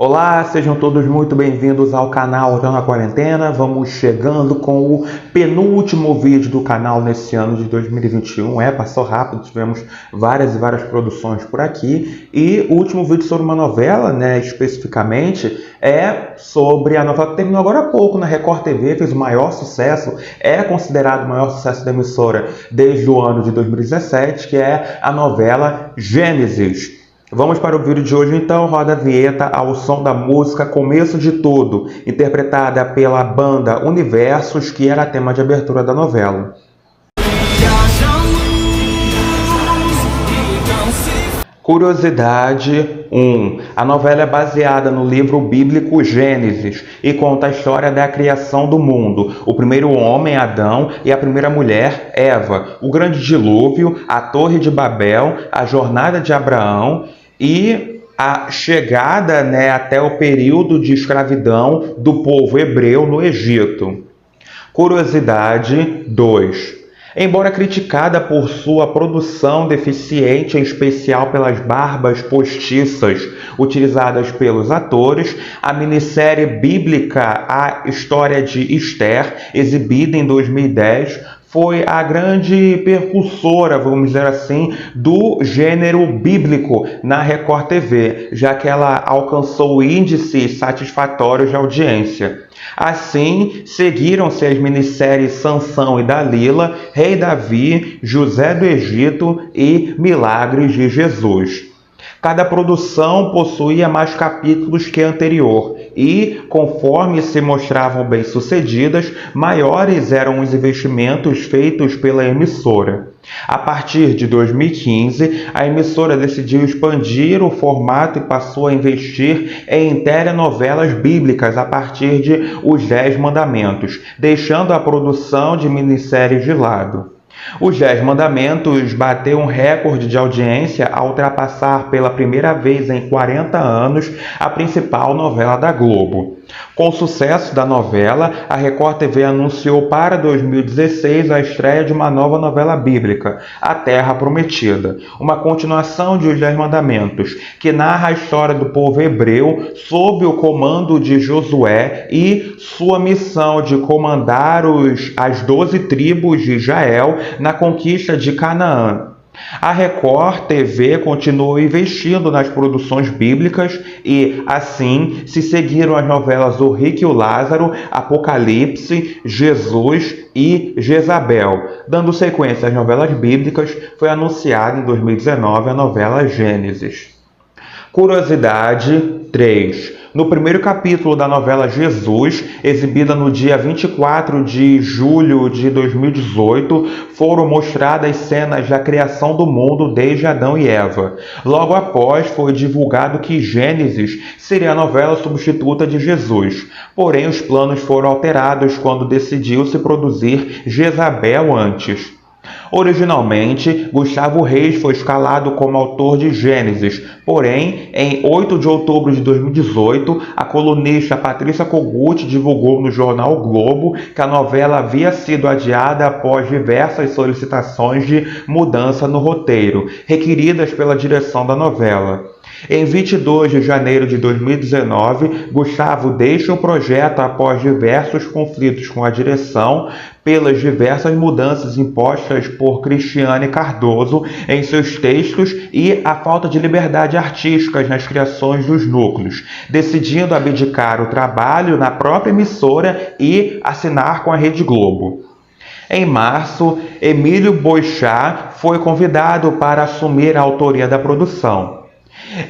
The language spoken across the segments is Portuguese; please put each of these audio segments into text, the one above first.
Olá, sejam todos muito bem-vindos ao canal Então na Quarentena. Vamos chegando com o penúltimo vídeo do canal nesse ano de 2021. Passou rápido, tivemos várias e várias produções por aqui. E o último vídeo sobre uma novela, especificamente, é sobre a novela que terminou agora há pouco na Record TV, fez o maior sucesso, é considerado o maior sucesso da emissora desde o ano de 2017, que é a novela Gênesis. Vamos para o vídeo de hoje então, roda a vinheta ao som da música Começo de Tudo, interpretada pela banda Universos, que era tema de abertura da novela. Curiosidade 1. A novela é baseada no livro bíblico Gênesis e conta a história da criação do mundo, o primeiro homem, Adão, e a primeira mulher, Eva, o grande dilúvio, a Torre de Babel, a jornada de Abraão e a chegada até o período de escravidão do povo hebreu no Egito. Curiosidade 2. Embora criticada por sua produção deficiente, em especial pelas barbas postiças utilizadas pelos atores, a minissérie bíblica A História de Esther, exibida em 2010, foi a grande percussora, vamos dizer assim, do gênero bíblico na Record TV, já que ela alcançou índices satisfatórios de audiência. Assim, seguiram-se as minisséries Sansão e Dalila, Rei Davi, José do Egito e Milagres de Jesus. Cada produção possuía mais capítulos que a anterior e, conforme se mostravam bem-sucedidas, maiores eram os investimentos feitos pela emissora. A partir de 2015, a emissora decidiu expandir o formato e passou a investir em telenovelas bíblicas a partir de Os 10 Mandamentos, deixando a produção de minisséries de lado. Os 10 Mandamentos bateu um recorde de audiência ao ultrapassar pela primeira vez em 40 anos a principal novela da Globo. Com o sucesso da novela, a Record TV anunciou para 2016 a estreia de uma nova novela bíblica, A Terra Prometida, uma continuação de Os 10 Mandamentos, que narra a história do povo hebreu sob o comando de Josué e sua missão de comandar as 12 tribos de Israel na conquista de Canaã. A Record TV continuou investindo nas produções bíblicas e, assim, se seguiram as novelas O Rico e o Lázaro, Apocalipse, Jesus e Jezabel. Dando sequência às novelas bíblicas, foi anunciada em 2019 a novela Gênesis. Curiosidade 3. No primeiro capítulo da novela Jesus, exibida no dia 24 de julho de 2018, foram mostradas cenas da criação do mundo desde Adão e Eva. Logo após, foi divulgado que Gênesis seria a novela substituta de Jesus. Porém, os planos foram alterados quando decidiu-se produzir Jezabel antes. Originalmente, Gustavo Reis foi escalado como autor de Gênesis, porém, em 8 de outubro de 2018, a colunista Patrícia Kogut divulgou no jornal o Globo que a novela havia sido adiada após diversas solicitações de mudança no roteiro, requeridas pela direção da novela. Em 22 de janeiro de 2019, Gustavo deixa o projeto após diversos conflitos com a direção, pelas diversas mudanças impostas por Cristiane Cardoso em seus textos e a falta de liberdade artística nas criações dos núcleos, decidindo abdicar o trabalho na própria emissora e assinar com a Rede Globo. Em março, Emílio Boixá foi convidado para assumir a autoria da produção.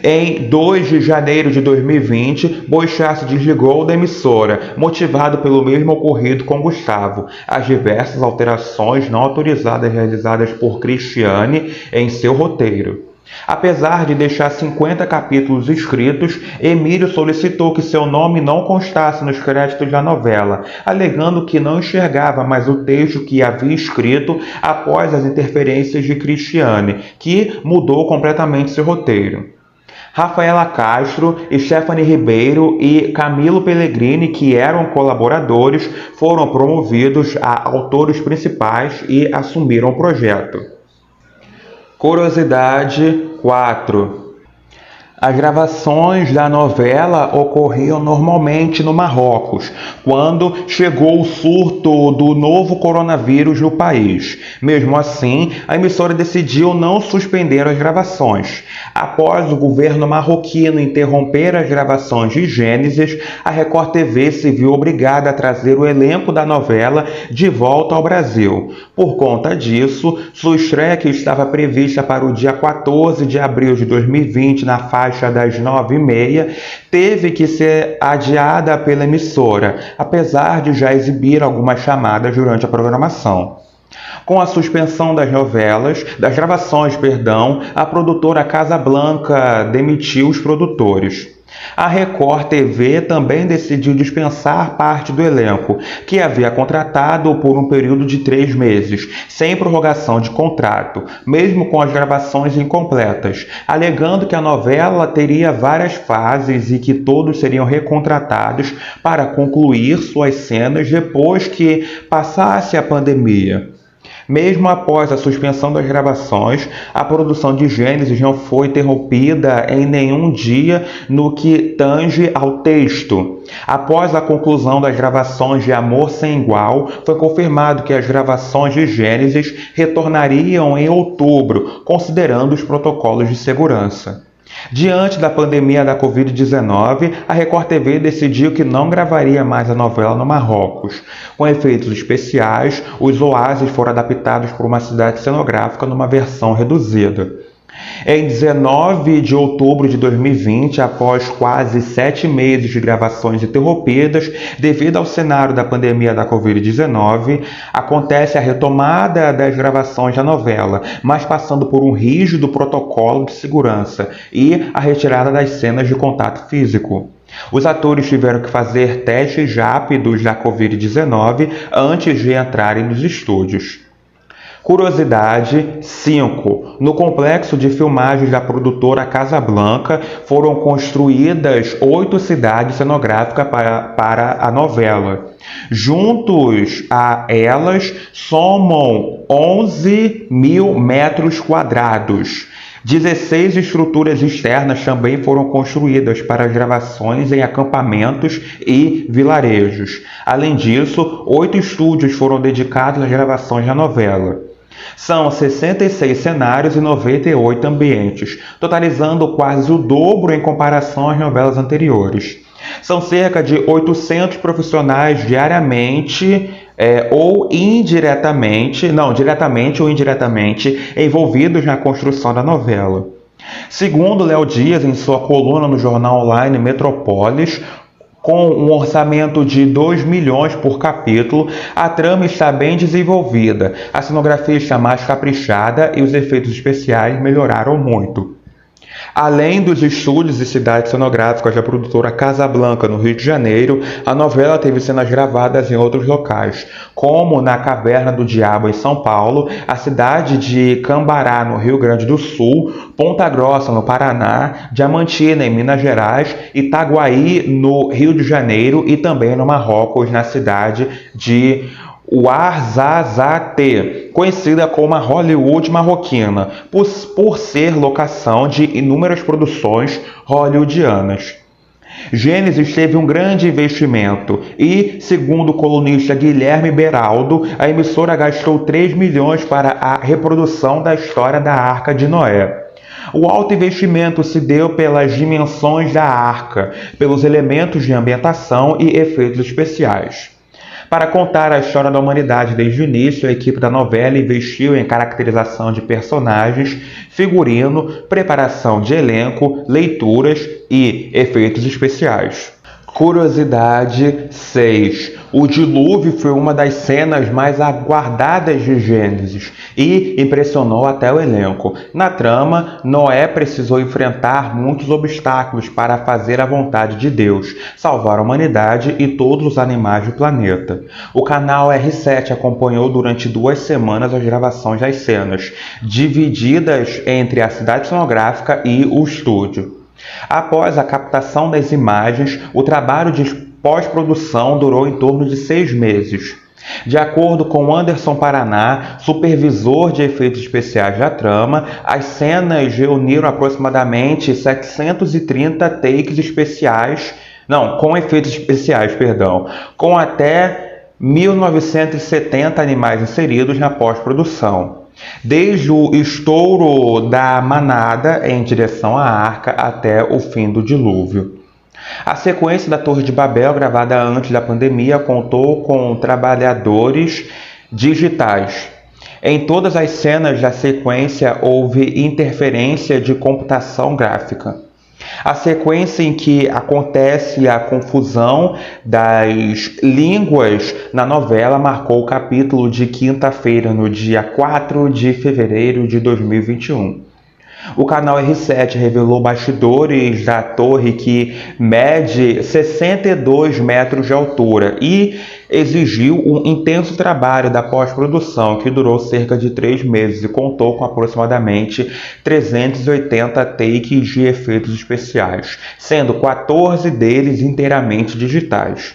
Em 2 de janeiro de 2020, Boixá se desligou da emissora, motivado pelo mesmo ocorrido com Gustavo, as diversas alterações não autorizadas realizadas por Cristiane em seu roteiro. Apesar de deixar 50 capítulos escritos, Emílio solicitou que seu nome não constasse nos créditos da novela, alegando que não enxergava mais o texto que havia escrito após as interferências de Cristiane, que mudou completamente seu roteiro. Rafaela Castro, Stephanie Ribeiro e Camilo Pellegrini, que eram colaboradores, foram promovidos a autores principais e assumiram o projeto. Curiosidade 4. As gravações da novela ocorriam normalmente no Marrocos, quando chegou o surto do novo coronavírus no país. Mesmo assim, a emissora decidiu não suspender as gravações. Após o governo marroquino interromper as gravações de Gênesis, a Record TV se viu obrigada a trazer o elenco da novela de volta ao Brasil. Por conta disso, sua estreia, que estava prevista para o dia 14 de abril de 2020 na faixa das 9h30, teve que ser adiada pela emissora, apesar de já exibir algumas chamadas durante a programação. Com a suspensão das gravações, a produtora Casablanca demitiu os produtores. A Record TV também decidiu dispensar parte do elenco, que havia contratado por um período de 3 meses, sem prorrogação de contrato, mesmo com as gravações incompletas, alegando que a novela teria várias fases e que todos seriam recontratados para concluir suas cenas depois que passasse a pandemia. Mesmo após a suspensão das gravações, a produção de Gênesis não foi interrompida em nenhum dia no que tange ao texto. Após a conclusão das gravações de Amor Sem Igual, foi confirmado que as gravações de Gênesis retornariam em outubro, considerando os protocolos de segurança. Diante da pandemia da Covid-19, a Record TV decidiu que não gravaria mais a novela no Marrocos. Com efeitos especiais, os oásis foram adaptados por uma cidade cenográfica numa versão reduzida. Em 19 de outubro de 2020, após quase 7 meses de gravações interrompidas devido ao cenário da pandemia da Covid-19, acontece a retomada das gravações da novela, mas passando por um rígido protocolo de segurança e a retirada das cenas de contato físico. Os atores tiveram que fazer testes rápidos da Covid-19 antes de entrarem nos estúdios. Curiosidade 5. No complexo de filmagens da produtora Casablanca foram construídas 8 cidades cenográficas para a novela. Juntos a elas somam 11.000 metros quadrados. 16 estruturas externas também foram construídas para as gravações em acampamentos e vilarejos. Além disso, 8 estúdios foram dedicados às gravações da novela. São 66 cenários e 98 ambientes, totalizando quase o dobro em comparação às novelas anteriores. São cerca de 800 profissionais diretamente ou indiretamente envolvidos na construção da novela. Segundo Léo Dias, em sua coluna no jornal online Metrópolis, com um orçamento de 2 milhões por capítulo, a trama está bem desenvolvida, a cenografia está mais caprichada e os efeitos especiais melhoraram muito. Além dos estúdios e cidades cenográficas da produtora Casablanca, no Rio de Janeiro, a novela teve cenas gravadas em outros locais, como na Caverna do Diabo, em São Paulo, a cidade de Cambará, no Rio Grande do Sul, Ponta Grossa, no Paraná, Diamantina, em Minas Gerais, Itaguaí, no Rio de Janeiro e também no Marrocos, na cidade de Ouarzazate, conhecida como a Hollywood marroquina, por ser locação de inúmeras produções hollywoodianas. Gênesis teve um grande investimento e, segundo o colunista Guilherme Beraldo, a emissora gastou 3 milhões para a reprodução da história da Arca de Noé. O alto investimento se deu pelas dimensões da arca, pelos elementos de ambientação e efeitos especiais. Para contar a história da humanidade desde o início, a equipe da novela investiu em caracterização de personagens, figurino, preparação de elenco, leituras e efeitos especiais. Curiosidade 6. O dilúvio foi uma das cenas mais aguardadas de Gênesis e impressionou até o elenco. Na trama, Noé precisou enfrentar muitos obstáculos para fazer a vontade de Deus, salvar a humanidade e todos os animais do planeta. O canal R7 acompanhou durante 2 semanas as gravações das cenas, divididas entre a cidade cenográfica e o estúdio. Após a captação das imagens, o trabalho de pós-produção durou em torno de 6 meses. De acordo com Anderson Paraná, supervisor de efeitos especiais da trama, as cenas reuniram aproximadamente 730 takes especiais, com efeitos especiais, com até 1970 animais inseridos na pós-produção. Desde o estouro da manada em direção à arca até o fim do dilúvio. A sequência da Torre de Babel, gravada antes da pandemia, contou com trabalhadores digitais. Em todas as cenas da sequência houve interferência de computação gráfica. A sequência em que acontece a confusão das línguas na novela marcou o capítulo de quinta-feira, no dia 4 de fevereiro de 2021. O canal R7 revelou bastidores da torre que mede 62 metros de altura e exigiu um intenso trabalho da pós-produção que durou cerca de 3 meses e contou com aproximadamente 380 takes de efeitos especiais, sendo 14 deles inteiramente digitais.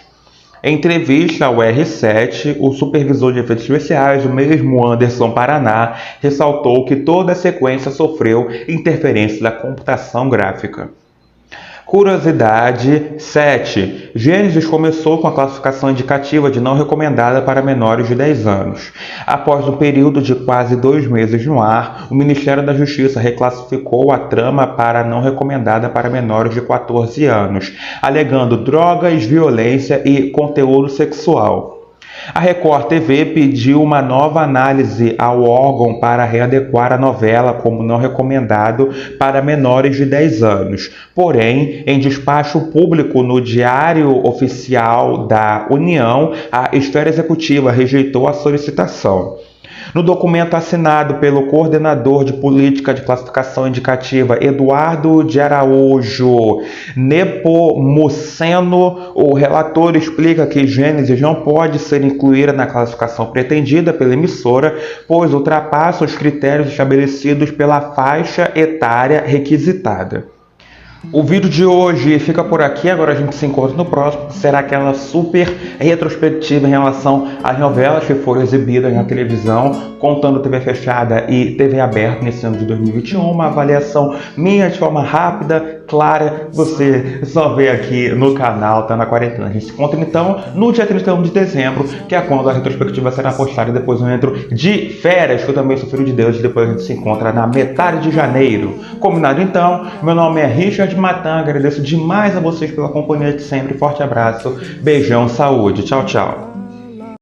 Em entrevista ao R7, o supervisor de efeitos especiais, o mesmo Anderson Paraná, ressaltou que toda a sequência sofreu interferência da computação gráfica. Curiosidade 7. Gênesis começou com a classificação indicativa de não recomendada para menores de 10 anos. Após um período de quase 2 meses no ar, o Ministério da Justiça reclassificou a trama para não recomendada para menores de 14 anos, alegando drogas, violência e conteúdo sexual. A Record TV pediu uma nova análise ao órgão para readequar a novela como não recomendado para menores de 10 anos. Porém, em despacho público no Diário Oficial da União, a esfera executiva rejeitou a solicitação. No documento assinado pelo coordenador de política de classificação indicativa, Eduardo de Araújo Nepomuceno, o relator explica que Gênesis não pode ser incluída na classificação pretendida pela emissora, pois ultrapassa os critérios estabelecidos pela faixa etária requisitada. O vídeo de hoje fica por aqui, agora a gente se encontra no próximo, será aquela super retrospectiva em relação às novelas que foram exibidas na televisão, contando TV fechada e TV aberta nesse ano de 2021, uma avaliação minha de forma rápida, clara, você só vê aqui no canal, tá na quarentena. A gente se encontra então no dia 31 de dezembro, que é quando a retrospectiva será postada, e depois eu entro de férias, que eu também sou filho de Deus, e depois a gente se encontra na metade de janeiro. Combinado então? Meu nome é Richard Matan, agradeço demais a vocês pela companhia de sempre, forte abraço, beijão, saúde, tchau, tchau.